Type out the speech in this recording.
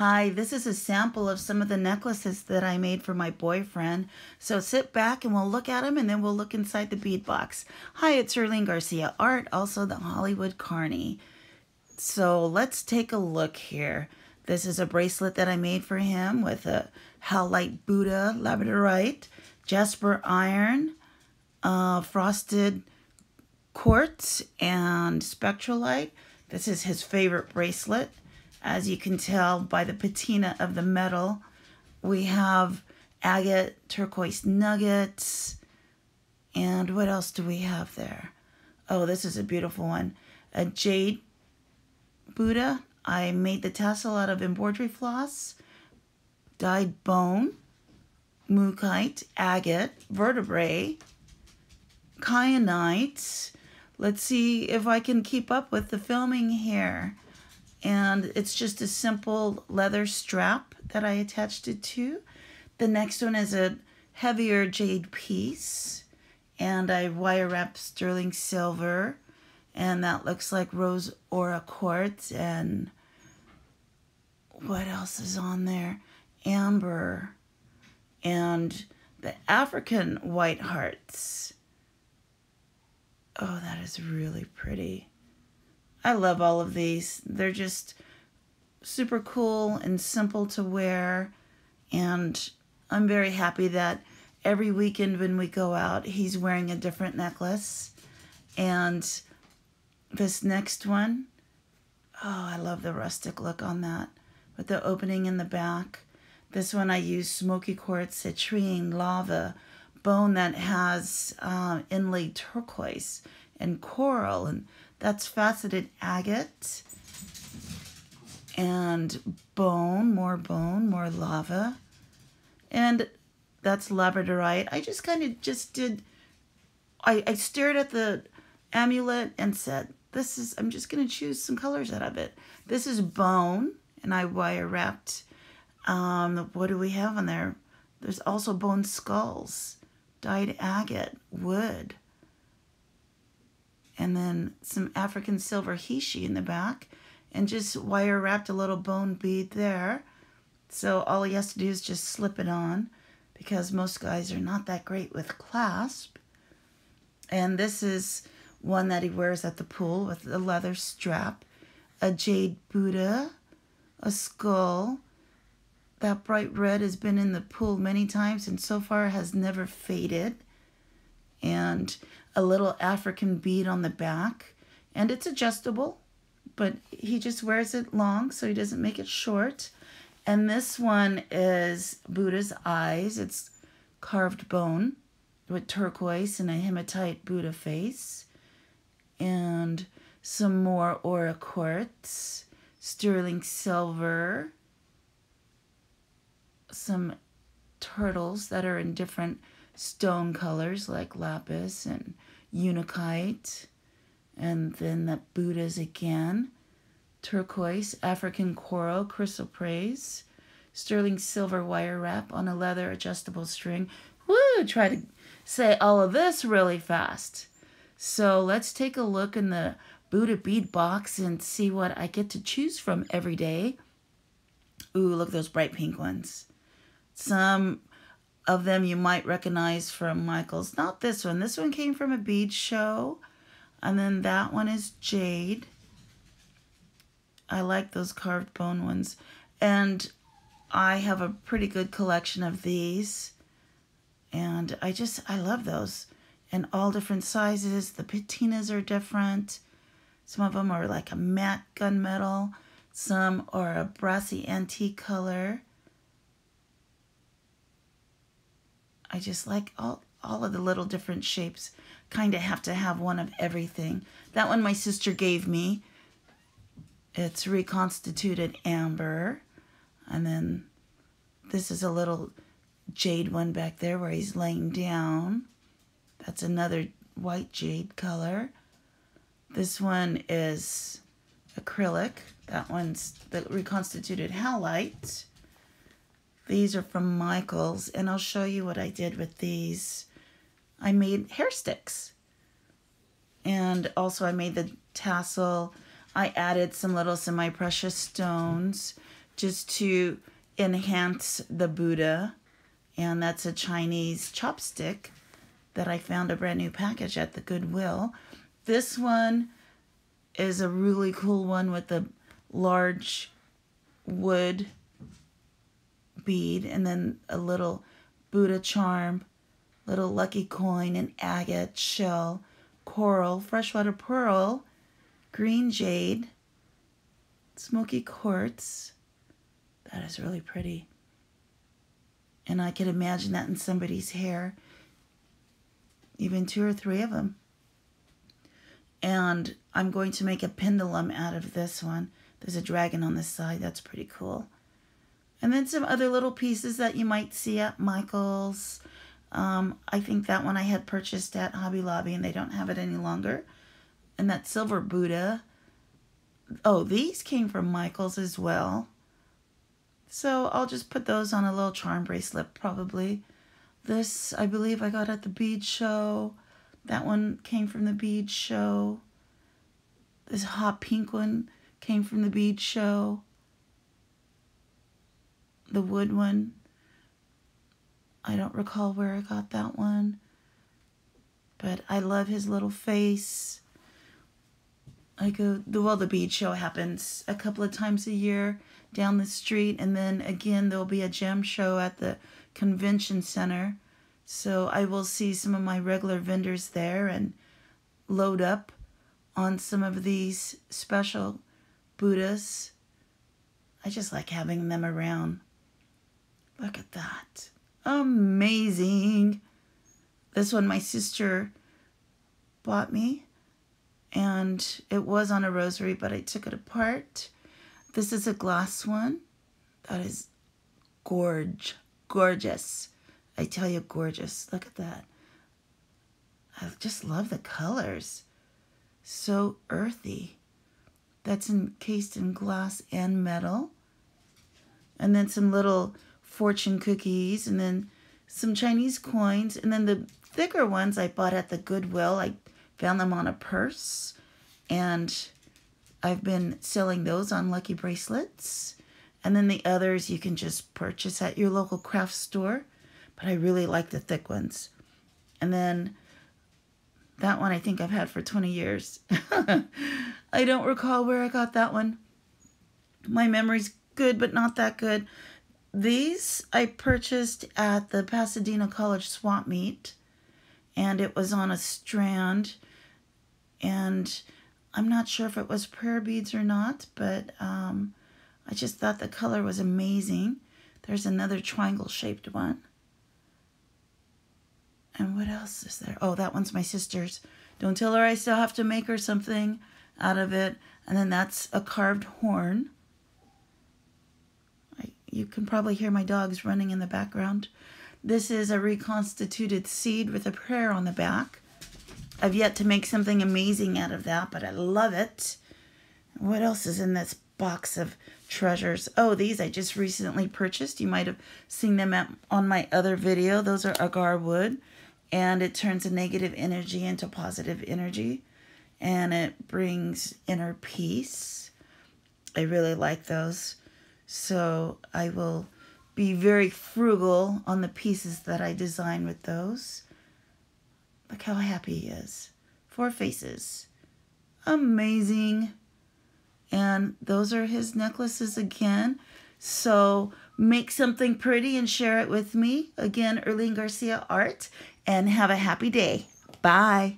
Hi, this is a sample of some of the necklaces that I made for my boyfriend. So sit back and we'll look at them and then we'll look inside the bead box. Hi, it's Erling Garcia Art, also the Hollywood Carney. So let's take a look here. This is a bracelet that I made for him with a Howlite Buddha labradorite, Jasper iron, frosted quartz, and spectralite. This is his favorite bracelet. As you can tell by the patina of the metal, we have agate turquoise nuggets. And what else do we have there? Oh, this is a beautiful one. A jade Buddha. I made the tassel out of embroidery floss, dyed bone, mookaite, agate, vertebrae, kyanite. Let's see if I can keep up with the filming here. And it's just a simple leather strap that I attached it to. The next one is a heavier jade piece, and I wire wrapped sterling silver, and that looks like rose aura quartz. And what else is on there? Amber and the African white hearts. Oh, that is really pretty. I love all of these. They're just super cool and simple to wear. And I'm very happy that every weekend when we go out, he's wearing a different necklace. And this next one, oh, I love the rustic look on that with the opening in the back. This one I use smoky quartz citrine lava bone that has inlaid turquoise and coral, and that's faceted agate and bone, more lava. And that's labradorite. I just kind of did, I stared at the amulet and said, I'm just going to choose some colors out of it. This is bone, and I wire wrapped, what do we have on there? There's also bone skulls, dyed agate, wood. And then some African silver heishi in the back, and just wire wrapped a little bone bead there. So all he has to do is just slip it on, because most guys are not that great with clasp. And this is one that he wears at the pool with a leather strap, a jade Buddha, a skull. That bright red has been in the pool many times and so far has never faded. And a little African bead on the back, and it's adjustable, but he just wears it long so he doesn't make it short. And this one is Buddha's eyes. It's carved bone with turquoise and a hematite Buddha face, and some more aura quartz, sterling silver, some turtles that are in different stone colors like lapis and unakite, and then the Buddhas again, turquoise, African coral, chrysoprase, sterling silver wire wrap on a leather adjustable string. Woo! Try to say all of this really fast. So let's take a look in the Buddha bead box and see what I get to choose from every day. Ooh, look at those bright pink ones. Some of them you might recognize from Michael's. Not this one. This one came from a bead show. And then that one is jade. I like those carved bone ones. And I have a pretty good collection of these. And I love those. In all different sizes. The patinas are different. Some of them are like a matte gunmetal. Some are a brassy antique color. I just like all of the little different shapes. Kind of have to have one of everything. That one my sister gave me. It's reconstituted amber. And then this is a little jade one back there where he's laying down. That's another white jade color. This one is acrylic. That one's the reconstituted howlite. These are from Michael's, and I'll show you what I did with these. I made hair sticks. And also I made the tassel. I added some little semi-precious stones, just to enhance the Buddha. And that's a Chinese chopstick that I found a brand new package at the Goodwill. This one is a really cool one with a large wood bead and then a little Buddha charm, little lucky coin, an agate, shell, coral, freshwater pearl, green jade, smoky quartz. That is really pretty. And I could imagine that in somebody's hair, even 2 or 3 of them. And I'm going to make a pendulum out of this one. There's a dragon on this side. That's pretty cool. And then some other little pieces that you might see at Michael's. I think that one I had purchased at Hobby Lobby and they don't have it any longer. And that silver Buddha. Oh, these came from Michael's as well. So I'll just put those on a little charm bracelet probably. This, I believe I got at the Bead Show. That one came from the Bead Show. This hot pink one came from the Bead Show. The wood one, I don't recall where I got that one. But I love his little face. The Bead Show happens a couple of times a year down the street. And then again, there'll be a gem show at the convention center. So I will see some of my regular vendors there and load up on some of these special Buddhas. I just like having them around. Look at that. Amazing. This one my sister bought me. And it was on a rosary, but I took it apart. This is a glass one. That is gorgeous. I tell you, gorgeous. Look at that. I just love the colors. So earthy. That's encased in glass and metal. And then some little fortune cookies. And then some Chinese coins. And then the thicker ones I bought at the Goodwill. I found them on a purse. And I've been selling those on Lucky Bracelets. And then the others you can just purchase at your local craft store. But I really like the thick ones. And then that one I think I've had for 20 years. I don't recall where I got that one. My memory's good, but not that good. These I purchased at the Pasadena College Swap Meet. And it was on a strand. And I'm not sure if it was prayer beads or not, but I just thought the color was amazing. There's another triangle-shaped one. And what else is there? Oh, that one's my sister's. Don't tell her I still have to make her something out of it. And then that's a carved horn. You can probably hear my dogs running in the background. This is a reconstituted seed with a prayer on the back. I've yet to make something amazing out of that, but I love it. What else is in this box of treasures? Oh, these I just recently purchased. You might have seen them on my other video. Those are agar wood, and it turns a negative energy into positive energy, and it brings inner peace. I really like those, so I will be very frugal on the pieces that I design with those. Look how happy he is. 4 faces. Amazing. And those are his necklaces again. So make something pretty and share it with me. Again, Erlene Garcia Art. And have a happy day. Bye.